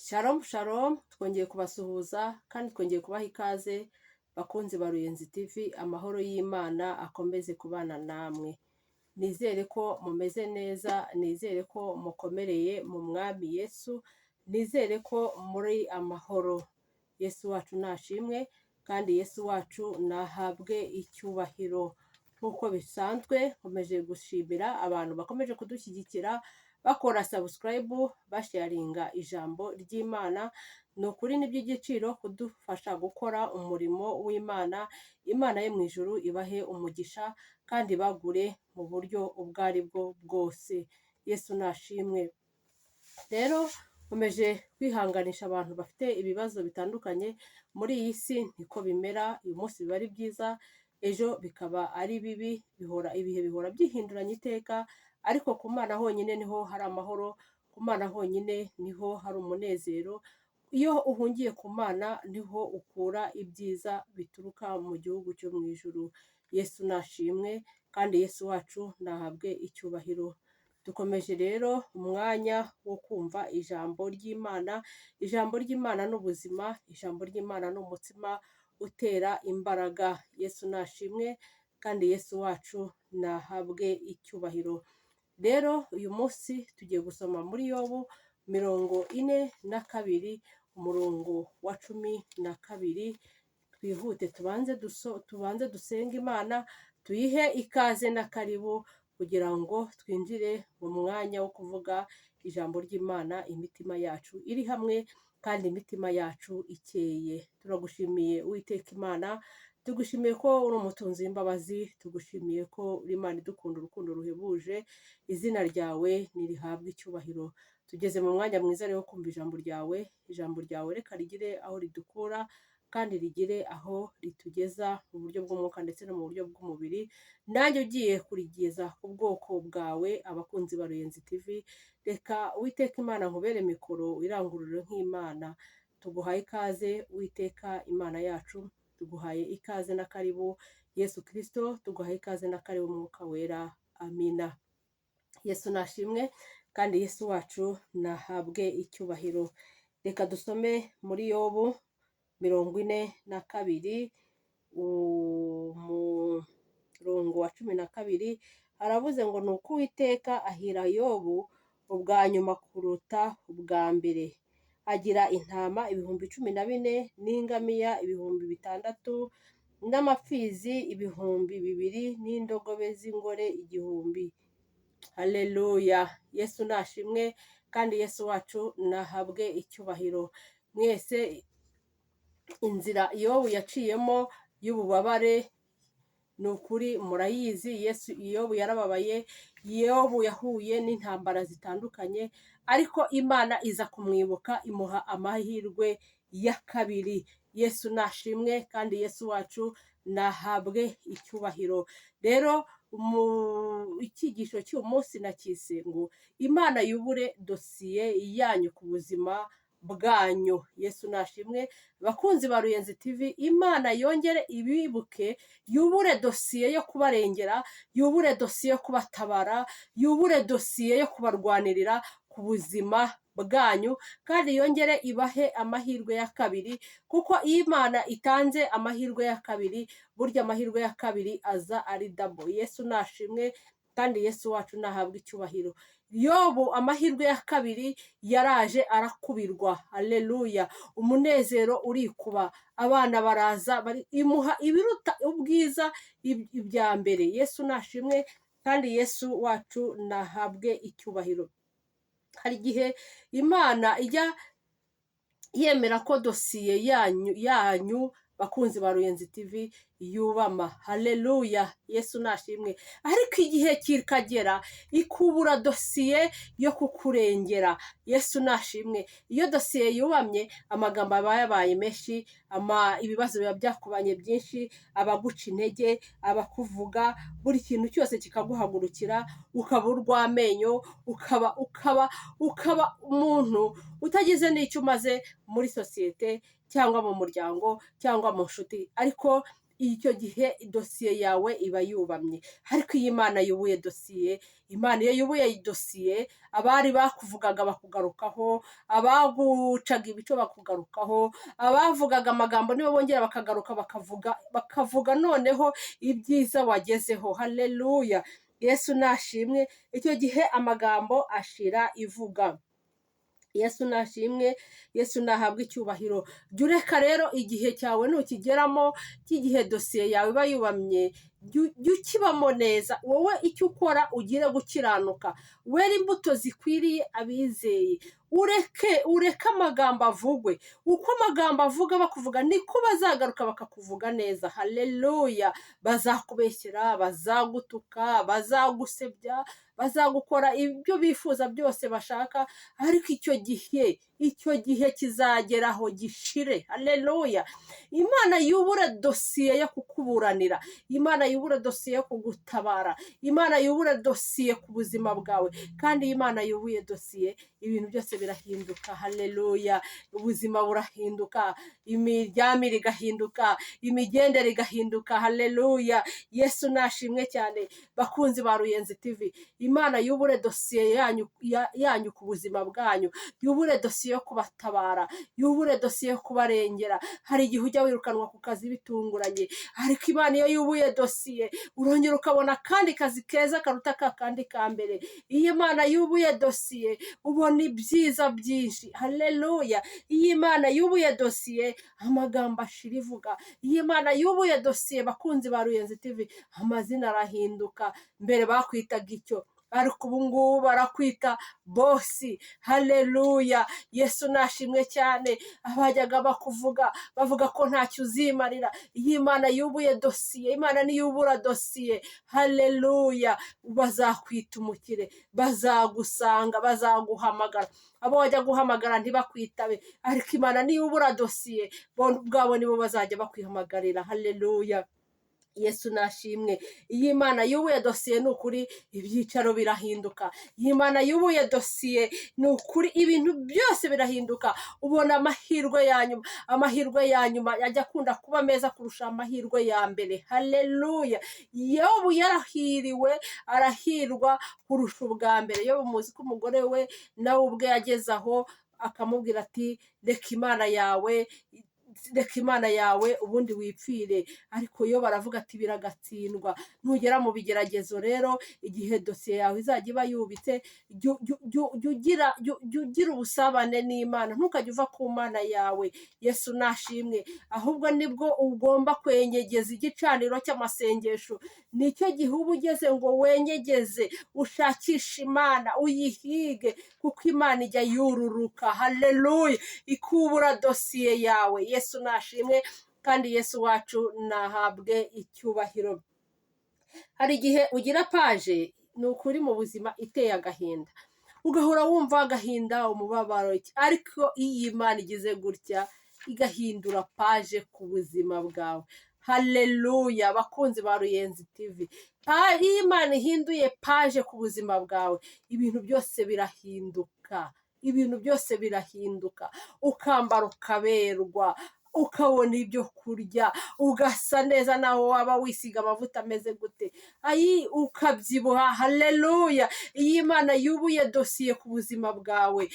Shalom shalom, twongeye kubasuhuza kandi twongeye kubaha ikaze bakunzi ba Ruyenzi TV. Amahoro y'Imana akomeze kubana namwe. Nizere ko mumeze neza, nizere ko mukomereye mu mwami Yesu, nizere ko muri amahoro. Yesu wacu nashimwe kandi Yesu wacu nahabwe icyubahiro. Nk'uko bisanzwe nkomeje gushimira abantu bakomeje kudushyigikira, bakora subscribe, basharinga ijambo ry'Imana. Ni ukuri ni by'igiciro kudufasha gukora umurimo w'Imana. Imana yo mu ijuru ibahe umugisha kandi bagure mu buryo ubwo ari bwo bwose. Yesu nashimwe. Rero nkomeje kwihanganisha abantu bafite ibibazo bitandukanye muri iyi si. Niko bimera, uyu munsi biba ari byiza, ejo bikaba ari bibi. Ibihe bihora byihinduranya iteka, ariko ku Mana honyine niho hari amahoro, ku Mana honyine niho hari umunezero. Iyo uhungiye ku Mana niho ukura ibyiza bituruka mu gihugu cyo mu ijuru. Yesu nashimwe kandi Yesu wacu nahabwe icyubahiro. Dukomeje rero umwanya wo kumva ijambo ry'Imana. Ijambo ry'Imana ni ubuzima, ijambo ry'Imana ni umutsima utera imbaraga. Yesu nashimwe kandi Yesu wacu nahabwe icyubahiro. Rero uyu munsi tugiye gusoma muri Yobu 42 umurongo wa 12. Twihute tubanze dusenge Imana, tuyihe ikaze na karibu kugira ngo twinjire mu mwanya wo kuvuga ijambo ry'Imana. Imitima yacu iri hamwe kandi imitima yacu ikeye. Turagushimiye Uwiteka Imana, tugushimiye ko uri umutunzi w'imbabazi, tugushimiye ko uri Imana idukunda urukundo ruhebuje. Izina ryawe nirihabwe icyubahiro. Tugeze mu mwanya mwiza rero wo kumva ijambo ryawe. Ijambo ryawe reka rigire aho ridukura kandi rigire aho ritugeza mu buryo bw'umwuka ndetse no mu buryo bw'umubiri. Nanjye ugiye kurigeza ku bwoko bwawe, abakunzi ba Ruyenzi TV, reka Uwiteka Imana nkubere mikoro irangurure nk'Imana. Tuguhaye ikaze Uwiteka Imana yacu, tuguhaye ikaze na karibu Yesu Kristo, tuguhaye ikaze na karibu Mwuka Wera. Amina. Yesu nashimwe kandi Yesu wacu nahabwe icyubahiro. Reka dusome muri Yobu 42 umurongo wa 12. Haravuze ngo ni uko Uwiteka ahira Yobu ubwa nyuma kuruta ubwa mbere. Agira intama 14,000 n'ingamiya 6,000 n'amapfizi 2,000 n'indogobe z'ingore 1,000. Haleluya. Yesu nashimwe kandi Yesu wacu nahabwe icyubahiro. Mwese inzira Yobu yaciyemo y'ububabare ni ukuri murayizi. Yobu yarababaye, Yobu yahuye n'intambara zitandukanye, ariko Imana iza kumwibuka imuha amahirwe ya kabiri. Yesu nashimwe kandi Yesu wacu nahabwe icyubahiro. Rero mu icyigisho cy'uyu munsi nakise ngo Imana yubure dosiye yanyu ku buzima bwanyu. Yesu nashimwe. Bakunzi ba Ruyenzi TV, Imana yongere ibibuke, yubure dosiye yo kubarengera, yubure dosiye yo kubatabara, yubure dosiye yo kubarwanirira ku buzima bwanyu, kandi yongere ibahe amahirwe ya kabiri, kuko Imana itanze amahirwe ya kabiri, burya amahirwe ya kabiri aza ari double. Yesu nashimwe kandi Yesu wacu nahabwe icyubahiro. Yobu amahirwe ya kabiri yaraje arakubirwa. Haleluya. Umunezero urikuba, abana baraza imuha ibiruta ubwiza ibya mbere. Yesu nashimwe kandi Yesu wacu nahabwe icyubahiro. Hari igihe Imana ijya yemera ko dosiye yanyu bakunzi ba Ruyenzi TV yubama. Haleluya. Yesu nashimwe. Ariko igihe kikagera ikubura dosiye yo kukurengera. Yesu nashimwe. Iyo dosiye yubamye, amagambo aba yabaye menshi, ibibazo biba byakubanye byinshi, abaguca intege, abakuvuga, buri kintu cyose kikaguhagurukira, ukaba urw'amenyo, ukaba umuntu utagize n'icyo umaze muri sosiyete cyangwa mu muryango cyangwa mu nshuti. Ariko icyo gihe dosiye yawe iba yubamye. Ariko iyo Imana yubuye dosiye, Imana iyo yubuye dosiye, abari bakuvugaga bakugarukaho, abagucaga ibico bakugarukaho, abavugaga amagambo nibo bongera bakagaruka bakavuga noneho ibyiza wagezeho. Haleluya, Yesu nashimwe. Icyo gihe amagambo ashira ivuga. Yesu nashimwe, Yesu nahabwa icyubahiro. Jya ureka rero igihe cyawe nukigeramo cy'igihe dosiye yawe iba yubamye, jya ukibamo neza. Wowe icyo ukora ugire gukiranuka, wera imbuto zikwiriye abizeye. ureke amagambo avugwe. Uko amagambo avuga bakuvuga niko bazagaruka bakakuvuga neza. Haleluya, bazakubeshyera, bazagutuka, bazagusebya, bazagukora ibyo bifuza byose bashaka, ariko icyo gihe kizageraho gishire. Haleluya, Imana yubura dosiye yo kukuburanira, Imana yubura dosiye yo kugutabara, Imana yubura dosiye ku buzima bwawe. Kandi Imana yubuye dosiye, ibintu byose birahinduka. Haleluya, ubuzima burahinduka, imiryamire igahinduka, imigendere igahinduka. Haleluya, Yesu nashimwe cyane. Bakunzi ba Ruyenzi TV, Imana yubure dosiye yanyu ku buzima bwanyu, yubure dosiye yo kubatabara, yubure dosiye yo kubarengera. Hari igihe ujya wirukanwa ku kazi bitunguranye, ariko Imana iyo yubuye dosiye urongera ukabona akandi kazi keza karuta ka kandi ka mbere. Iyo Imana yubuye dosiye ubona ibyiza byinshi. Haleluya, iyo Imana yubuye dosiye amagambo ashira ivuga. Iyo Imana yubuye dosiye, bakunzi ba Ruyenzi TV, amazina arahinduka. Mbere bakwitaga icyo, ariko ubu ngubu barakwita bosi. Haleluya, Yesu nashimwe cyane. Abajyaga bavuga ko ntacyo uzimarira, iyo Imana yubuye dosiye, Imana niyubura dosiye, haleluya, bazakwita umukire, bazagusanga, bazaguhamagara. Abo wajya guhamagara ntibakwitabe, ariko Imana niyubura dosiye, bo ubwabo nibo bazajya bakwihamagarira. Haleluya, Yesu nashimwe. Iyo Imana yubuye dosiye ni ukuri ibyicaro birahinduka. Iyo Imana yubuye dosiye ni ukuri ibintu byose birahinduka. Ubona amahirwe ya nyuma yajya akunda kuba meza kurusha amahirwe ya mbere. Haleluya, Yobu yarahiriwe, arahirwa kurusha ubwa mbere. Yobu muzi ko umugore we nawe ubwe yageze aho akamubwira ati reka Imana yawe ubundi wipfire. Ariko yo baravuga ati biragatsindwa. Nugera mu bigeragezo rero, igihe dosiye yawe izajya iba yubitse, jya ugira ubusabane n'Imana, ntukajya uva ku Mana yawe. Yesu nashimwe. Ahubwo nibwo ugomba kwenyegeza igicaniro cy'amasengesho. Nicyo gihe uba ugeze ngo wenyegeze, ushakishe Imana, uyihige, kuko Imana ijya yururuka. Haleluya, ikubura dosiye yawe. Yesu nashimwe, kandi Yesu wacu nahabwe icyubahiro. Hari igihe ugira paje ni ukuri mu buzima iteye agahinda, ugahora wumva agahinda, umubabaro, ariko iyo Imana igize gutya igahindura paje ku buzima bwawe. Haleluya, bakunzi ba Ruyenzi TV, iyo Imana ihinduye paje ku buzima bwawe, ibintu byose birahinduka. Ibintu byose birahinduka, ukambara ukaberwa, ukabona ibyo kurya, ugasa neza, naho waba wisiga amavuta ameze gute, ukabyibuha. Haleluya, iyo Imana yubuye dosiye ku buzima bwawe,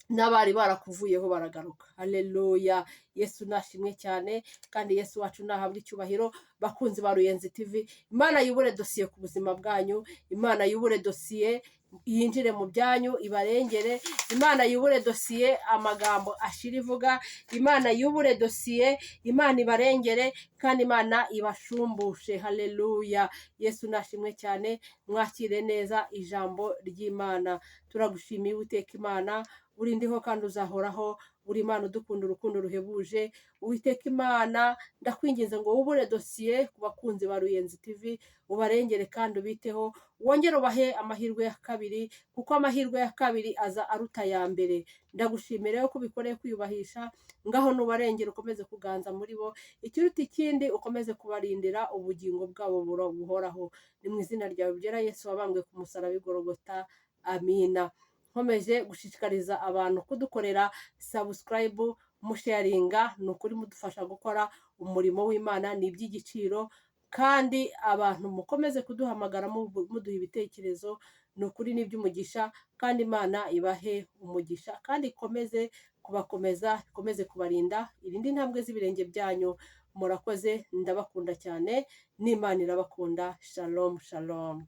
n'abari barakuvuyeho baragaruka. Haleluya, Yesu nashimwe cyane, kandi Yesu wacu nahabwa icyubahiro. Bakunzi ba Ruyenzi TV, Imana yubure dosiye ku buzima bwanyu, Imana yubure dosiye yinjire mu byanyu, ibarengere. Imana yubure dosiye amagambo ashira ivuga, Imana yubure dosiye, Imana ibarengere, kandi Imana ibashumbushe. Haleluya, Yesu nashimwe cyane. Mwakire neza ijambo ry'Imana. Turagushimiye Uwiteka Imana, uri ndiho kandi uzahoraho, uri Imana udukunda urukundo ruhebuje. Uwiteka Imana, ndakwinginze ngo wubure dosiye ku bakunzi ba Ruyenzi TV, ubarengere kandi ubiteho, wongere ubahe amahirwe ya kabiri, kuko amahirwe ya kabiri aza aruta ya mbere. Ndagushimira ko ubikoreye kwiyubahisha, ngaho nubarengere, ukomeze kuganza muri bo, ikiruta ikindi ukomeze kubarindira ubugingo bwabo buhoraho. Ni mu izina ryawe byera Yesu wabambwe ku musaraba w'i Golgotha. Amina. Nkomeje gushishikariza abantu kudukorera subscribe musharinga, ni ukuri mudufasha gukora umurimo w'Imana, ni iby'igiciro, kandi abantu mukomeze kuduhamagara muduha ibitekerezo, ni ukuri ni iby'umugisha, kandi Imana ibahe umugisha, kandi ikomeze kubakomeza, ikomeze kubarinda, irinde intambwe z'ibirenge byanyu. Murakoze, ndabakunda cyane, n'Imana irabakunda. Shalom, shalom.